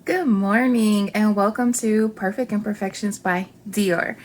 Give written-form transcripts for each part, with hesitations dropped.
Good morning and welcome to Perfect Imperfections by Dior.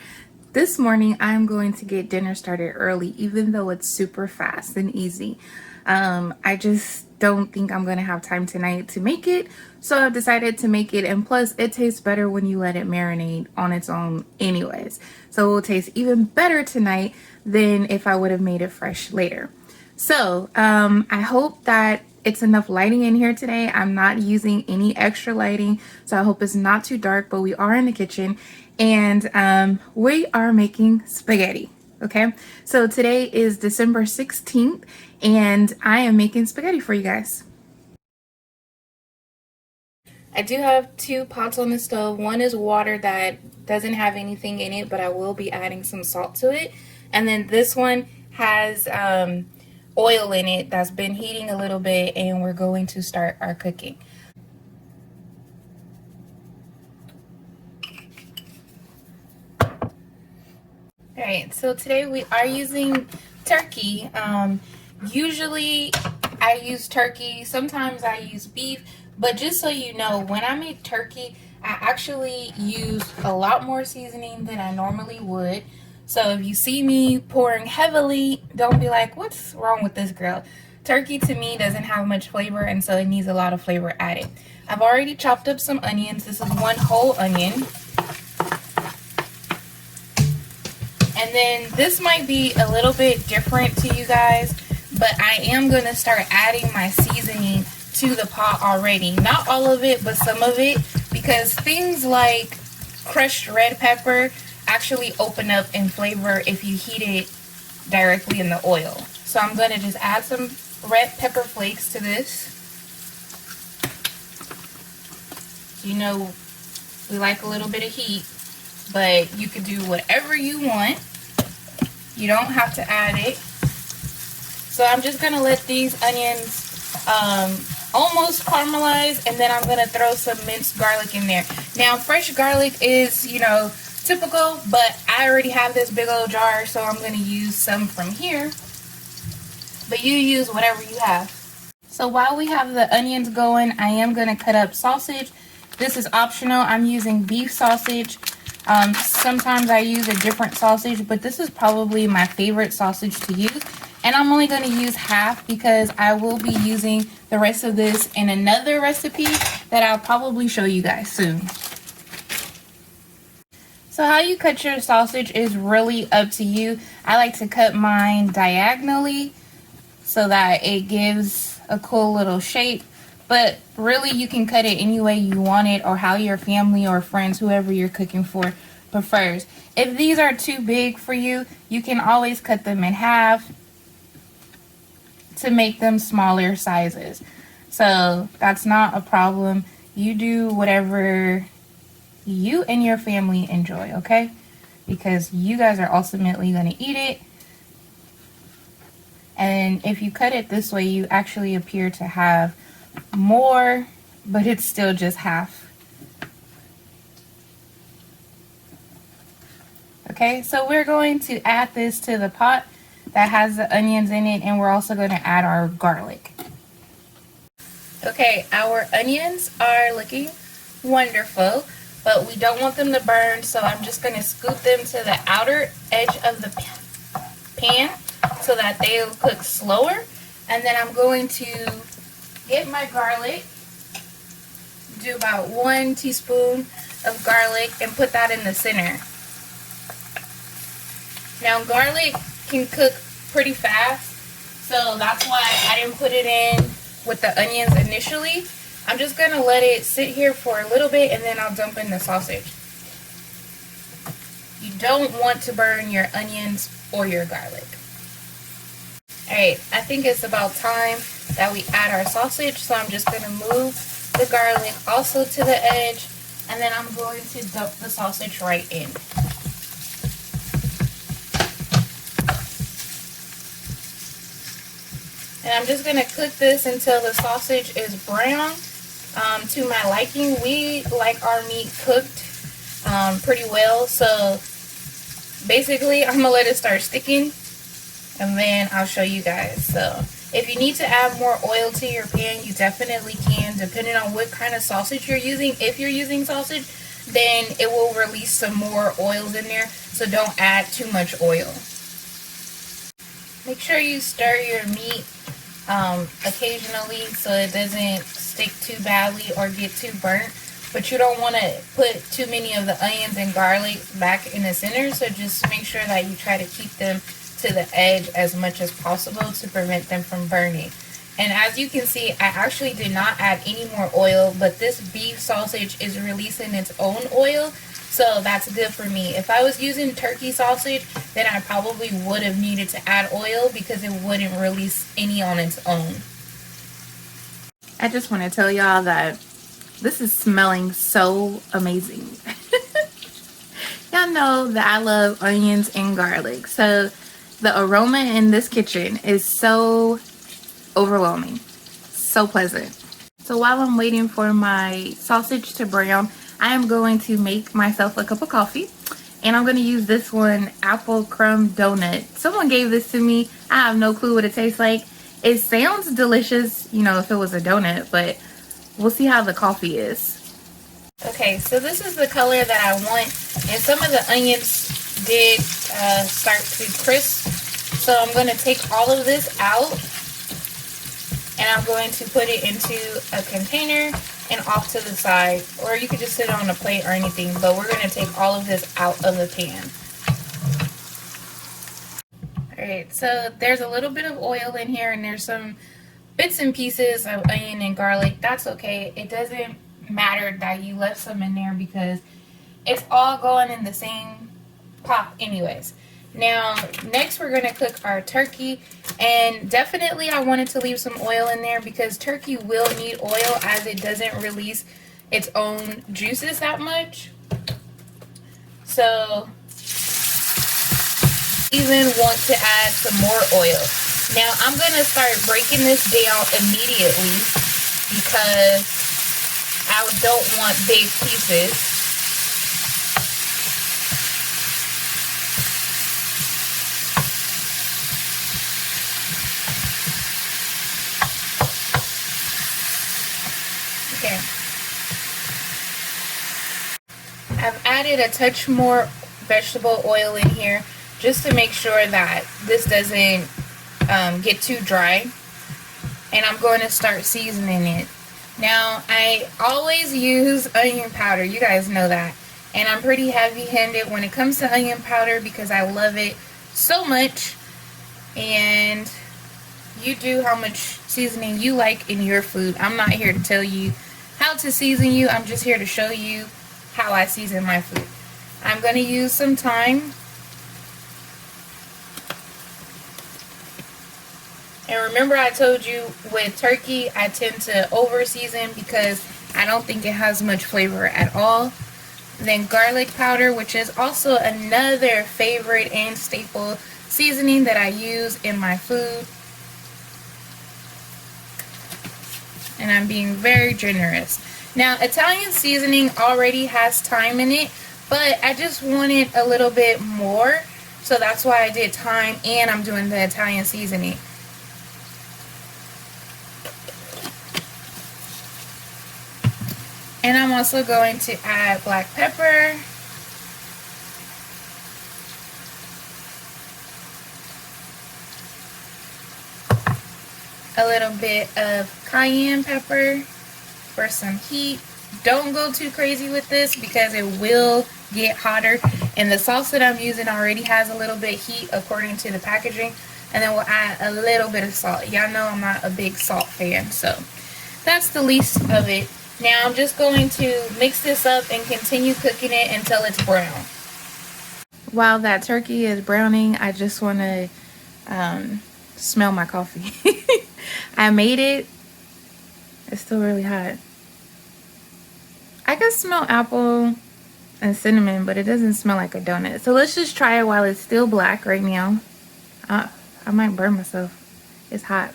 This morning I'm going to get dinner started early, even though it's super fast and easy. I just don't think I'm going to have time tonight to make it, so I've decided to make it, and plus it tastes better when you let it marinate on its own anyways. So it will taste even better tonight than if I would have made it fresh later. So I hope that it's enough lighting in here today. I'm not using any extra lighting, so I hope it's not too dark, but we are in the kitchen and we are making spaghetti. Okay, so today is December 16th and I am making spaghetti for you guys. I do have two pots on the stove. One is water that doesn't have anything in it, but I will be adding some salt to it. And then this one has oil in it that's been heating a little bit, and we're going to start our cooking. Alright, so today we are using turkey. Usually I use turkey, sometimes I use beef, but just so you know, when I make turkey, I actually use a lot more seasoning than I normally would. So if you see me pouring heavily, don't be like, what's wrong with this girl? Turkey to me doesn't have much flavor, and so it needs a lot of flavor added. I've already chopped up some onions. This is one whole onion. And then this might be a little bit different to you guys, but I am going to start adding my seasoning to the pot already. Not all of it, but some of it, because things like crushed red pepper actually open up in flavor if you heat it directly in the oil. So I'm going to just add some red pepper flakes to this. You know, we like a little bit of heat, but you can do whatever you want. You don't have to add it. So I'm just going to let these onions almost caramelize, and then I'm going to throw some minced garlic in there. Now, fresh garlic is, you know, typical, but I already have this big old jar, so I'm going to use some from here. But you use whatever you have. So while we have the onions going, I am going to cut up sausage. This is optional. I'm using beef sausage. Sometimes I use a different sausage, but this is probably my favorite sausage to use. And I'm only going to use half because I will be using the rest of this in another recipe that I'll probably show you guys soon. So how you cut your sausage is really up to you. I like to cut mine diagonally so that it gives a cool little shape. But really, you can cut it any way you want it, or how your family or friends, whoever you're cooking for, prefers. If these are too big for you, you can always cut them in half to make them smaller sizes. So that's not a problem. You do whatever you and your family enjoy, okay? Because you guys are ultimately going to eat it. And if you cut it this way, you actually appear to have more, but it's still just half. Okay, so we're going to add this to the pot that has the onions in it, and we're also going to add our garlic. Okay, our onions are looking wonderful, but we don't want them to burn, so I'm just going to scoot them to the outer edge of the pan so that they'll cook slower. And then I'm going to get my garlic, do about 1 teaspoon of garlic, and put that in the center. Now, garlic can cook pretty fast, so that's why I didn't put it in with the onions initially. I'm just going to let it sit here for a little bit, and then I'll dump in the sausage. You don't want to burn your onions or your garlic. Alright, I think it's about time that we add our sausage, so I'm just going to move the garlic also to the edge, and then I'm going to dump the sausage right in. And I'm just going to cook this until the sausage is brown. To my liking, we like our meat cooked pretty well, so basically I'm going to let it start sticking, and then I'll show you guys. So If you need to add more oil to your pan, you definitely can, depending on what kind of sausage you're using. If you're using sausage, then it will release some more oils in there, so don't add too much oil. Make sure you stir your meat occasionally so it doesn't stick too badly or get too burnt. But you don't want to put too many of the onions and garlic back in the center, so just make sure that you try to keep them to the edge as much as possible to prevent them from burning. And as you can see, I actually did not add any more oil, but this beef sausage is releasing its own oil, so that's good for me. If I was using turkey sausage, then I probably would have needed to add oil because it wouldn't release any on its own. I just want to tell y'all that this is smelling so amazing. Y'all know that I love onions and garlic, so the aroma in this kitchen is so overwhelming, so pleasant. So while I'm waiting for my sausage to brown, I am going to make myself a cup of coffee, and I'm going to use this one, apple crumb donut. Someone gave this to me. I have no clue what it tastes like. It sounds delicious, you know, if it was a donut, but we'll see how the coffee is. Okay, so this is the color that I want, and some of the onions did start to crisp, so I'm going to take all of this out, and I'm going to put it into a container and off to the side, or you could just sit it on a plate or anything, but we're going to take all of this out of the pan. Alright, so there's a little bit of oil in here, and there's some bits and pieces of onion and garlic. That's okay. It doesn't matter that you left some in there because it's all going in the same pot anyways. Now, next we're going to cook our turkey, and definitely I wanted to leave some oil in there because turkey will need oil as it doesn't release its own juices that much. So, even want to add some more oil. Now, I'm going to start breaking this down immediately because I don't want big pieces. Okay. I've added a touch more vegetable oil in here just to make sure that this doesn't get too dry. And I'm going to start seasoning it. Now, I always use onion powder. You guys know that. And I'm pretty heavy-handed when it comes to onion powder because I love it so much. And you do how much seasoning you like in your food. I'm not here to tell you how to season you. I'm just here to show you how I season my food. I'm going to use some thyme. And remember I told you with turkey I tend to over season because I don't think it has much flavor at all. Then garlic powder, which is also another favorite and staple seasoning that I use in my food. And I'm being very generous. Now, Italian seasoning already has thyme in it, but I just wanted a little bit more, so that's why I did thyme and I'm doing the Italian seasoning. And I'm also going to add black pepper. A little bit of cayenne pepper for some heat. Don't go too crazy with this because it will get hotter. And the sauce that I'm using already has a little bit of heat according to the packaging. And then we'll add a little bit of salt. Y'all know I'm not a big salt fan, so that's the least of it. Now I'm just going to mix this up and continue cooking it until it's brown. While that turkey is browning, I just want to smell my coffee. I made it. It's still really hot. I can smell apple and cinnamon, but it doesn't smell like a donut. So let's just try it while it's still black right now. I might burn myself. It's hot.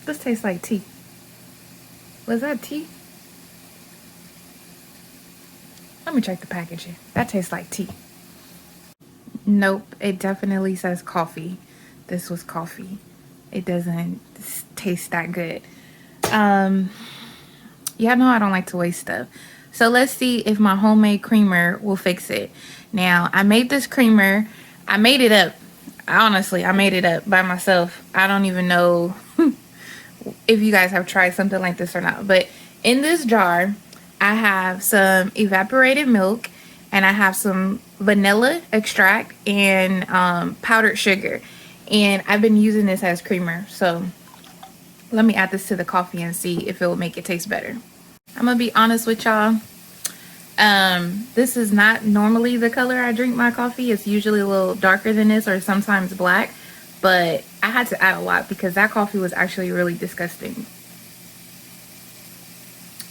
This tastes like tea. Was that tea? Let me check the packaging. That tastes like tea. Nope, it definitely says coffee. This was coffee. It doesn't taste that good. Yeah, no, I don't like to waste stuff. So let's see if my homemade creamer will fix it. Now, I made this creamer. I made it up. Honestly, I made it up by myself. I don't even know if you guys have tried something like this or not. But in this jar, I have some evaporated milk, and I have some vanilla extract and powdered sugar. And I've been using this as creamer. So let me add this to the coffee and see if it will make it taste better. I'm gonna be honest with y'all. This is not normally the color I drink my coffee. It's usually a little darker than this, or sometimes black. But I had to add a lot because that coffee was actually really disgusting.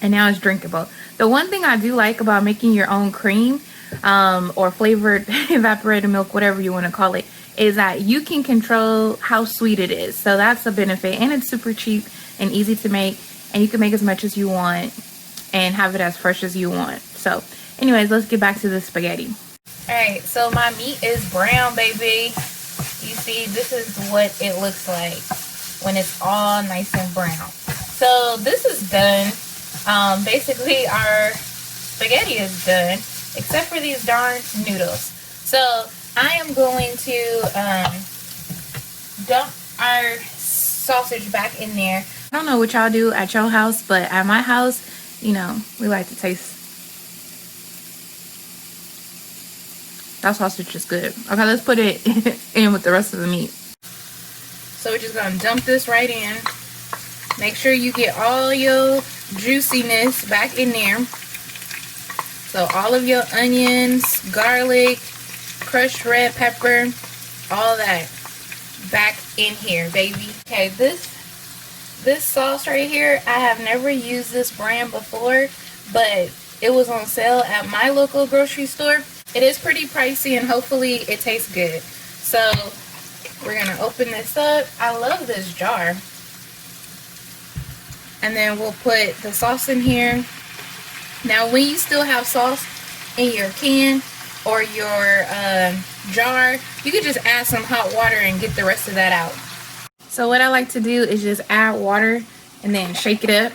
And now it's drinkable. The one thing I do like about making your own cream, or flavored evaporated milk, whatever you want to call it, is that you can control how sweet it is. So that's a benefit, and it's super cheap and easy to make, and you can make as much as you want and have it as fresh as you want. So anyways, let's get back to the spaghetti. All right, so my meat is brown, baby. You see, this is what it looks like when it's all nice and brown. So this is done. Basically our spaghetti is done, except for these darn noodles. So I am going to dump our sausage back in there. I don't know what y'all do at your house, but at my house, you know, we like to taste. That sausage is good. Okay, let's put it in with the rest of the meat. So we're just gonna dump this right in. Make sure you get all your juiciness back in there. So all of your onions, garlic, crushed red pepper, all that back in here, baby. Okay, this sauce right here, I have never used this brand before, but it was on sale at my local grocery store. It is pretty pricey, and hopefully it tastes good. So we're gonna open this up. I love this jar. And then we'll put the sauce in here. Now when you still have sauce in your can or your jar, you can just add some hot water and get the rest of that out. So what I like to do is just add water and then shake it up,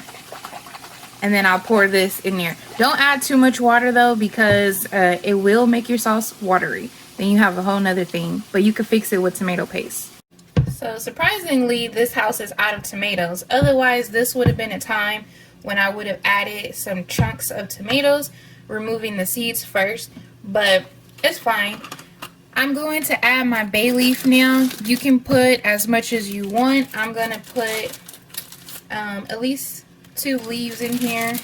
and then I'll pour this in there. Don't add too much water though, because it will make your sauce watery. Then you have a whole nother thing, but you can fix it with tomato paste. So surprisingly, this house is out of tomatoes. Otherwise, this would have been a time when I would have added some chunks of tomatoes, removing the seeds first, but it's fine. I'm going to add my bay leaf now. You can put as much as you want. I'm going to put at least 2 leaves in here.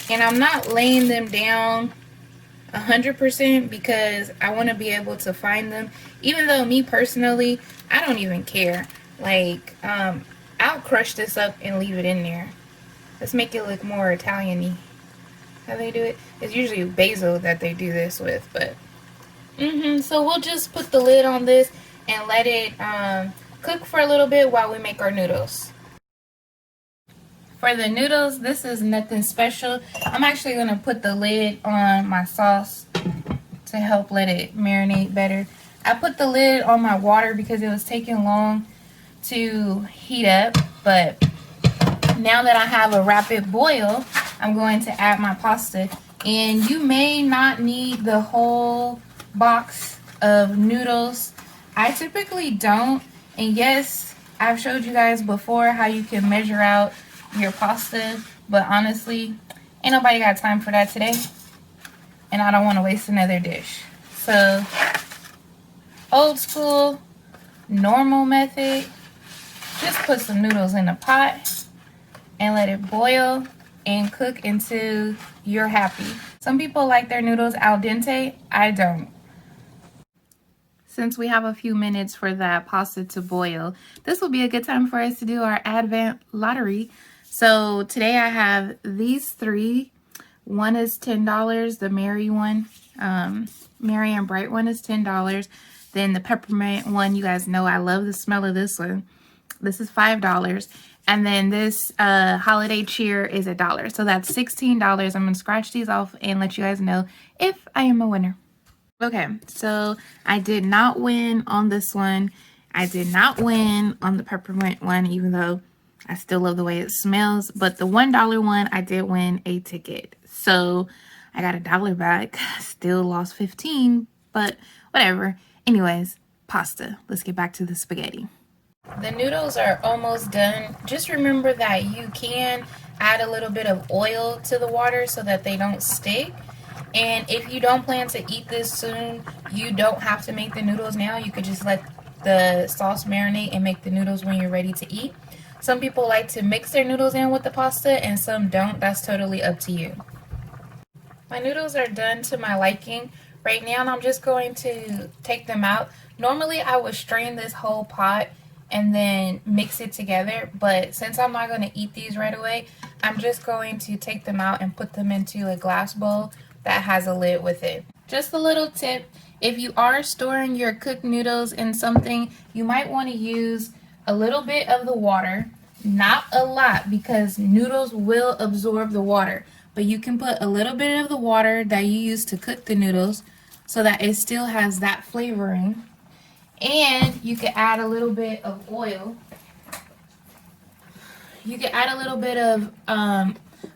And I'm not laying them down 100% because I want to be able to find them. Even though me personally, I don't even care. Like, I'll crush this up and leave it in there. Let's make it look more Italian-y. How they do it? It's usually basil that they do this with, but so we'll just put the lid on this and let it cook for a little bit while we make our noodles. For the noodles, this is nothing special. I'm actually going to put the lid on my sauce to help let it marinate better. I put the lid on my water because it was taking long to heat up, but now that I have a rapid boil, I'm going to add my pasta. And you may not need the whole box of noodles. I typically don't. And yes, I've showed you guys before how you can measure out your pasta, but honestly, ain't nobody got time for that today, and I don't want to waste another dish. So old school, normal method, just put some noodles in a pot and let it boil and cook until you're happy. Some people like their noodles al dente. I don't. Since we have a few minutes for that pasta to boil, this will be a good time for us to do our Advent lottery. So today I have these 3. One is $10, the Merry one. Merry and Bright one is $10. Then the peppermint one, you guys know I love the smell of this one. This is $5. And then this holiday cheer is $1. So that's $16. I'm going to scratch these off and let you guys know if I am a winner. Okay, so I did not win on this one. I did not win on the peppermint one, even though I still love the way it smells. But the $1 one, I did win a ticket. So I got $1 back. Still lost 15, but whatever. Anyways, pasta. Let's get back to the spaghetti. The noodles are almost done. Just remember that you can add a little bit of oil to the water so that they don't stick. And if you don't plan to eat this soon, you don't have to make the noodles now. You could just let the sauce marinate and make the noodles when you're ready to eat. Some people like to mix their noodles in with the pasta and some don't. That's totally up to you. My noodles are done to my liking right now, and I'm just going to take them out. Normally I would strain this whole pot and then mix it together, but since I'm not going to eat these right away, I'm just going to take them out and put them into a glass bowl that has a lid with it. Just a little tip, if you are storing your cooked noodles in something, you might want to use a little bit of the water, not a lot, because noodles will absorb the water, but you can put a little bit of the water that you use to cook the noodles so that it still has that flavoring. And you can add a little bit of oil. You can add a little bit of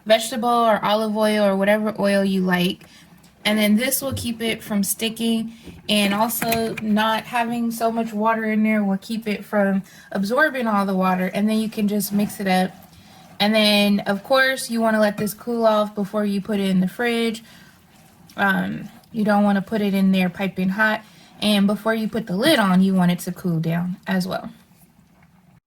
vegetable or olive oil or whatever oil you like. And then this will keep it from sticking, and also not having so much water in there will keep it from absorbing all the water. And then you can just mix it up. And then of course you want to let this cool off before you put it in the fridge. You don't want to put it in there piping hot. And before you put the lid on, you want it to cool down as well.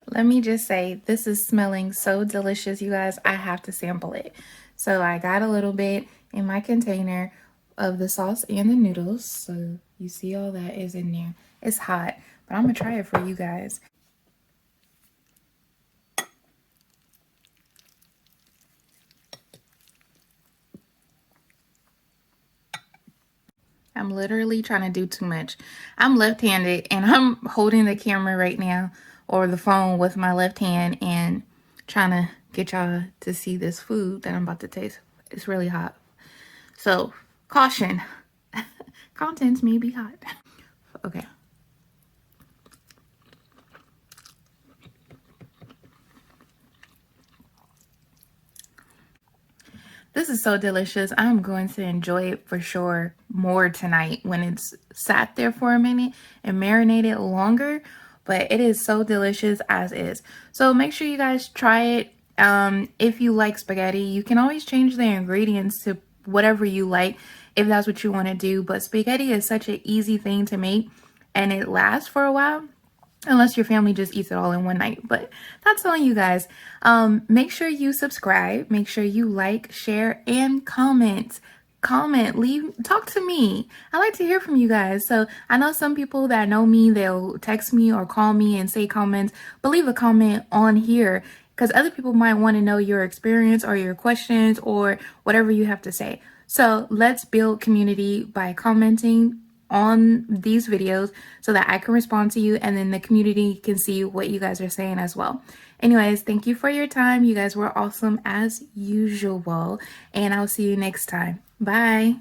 Let me just say, this is smelling so delicious, you guys. I have to sample it. So I got a little bit in my container of the sauce and the noodles. So you see all that is in there. It's hot, but I'm going to try it for you guys. I'm literally trying to do too much. I'm left-handed and I'm holding the camera right now, or the phone, with my left hand and trying to get y'all to see this food that I'm about to taste. It's really hot. So, caution. Contents may be hot. Okay. This is so delicious. I'm going to enjoy it for sure more tonight when it's sat there for a minute and marinated longer. But it is so delicious as is. So make sure you guys try it. If you like spaghetti, you can always change the ingredients to whatever you like if that's what you want to do. But spaghetti is such an easy thing to make, and it lasts for a while. Unless your family just eats it all in one night. But that's on you guys. Make sure you subscribe. Make sure you like, share, and comment. Talk to me. I like to hear from you guys. So I know some people that know me, they'll text me or call me and say comments. But leave a comment on here, because other people might want to know your experience or your questions or whatever you have to say. So let's build community by commenting on these videos so that I can respond to you, and then the community can see what you guys are saying as well. Anyways, thank you for your time. You guys were awesome as usual, and I'll see you next time. Bye.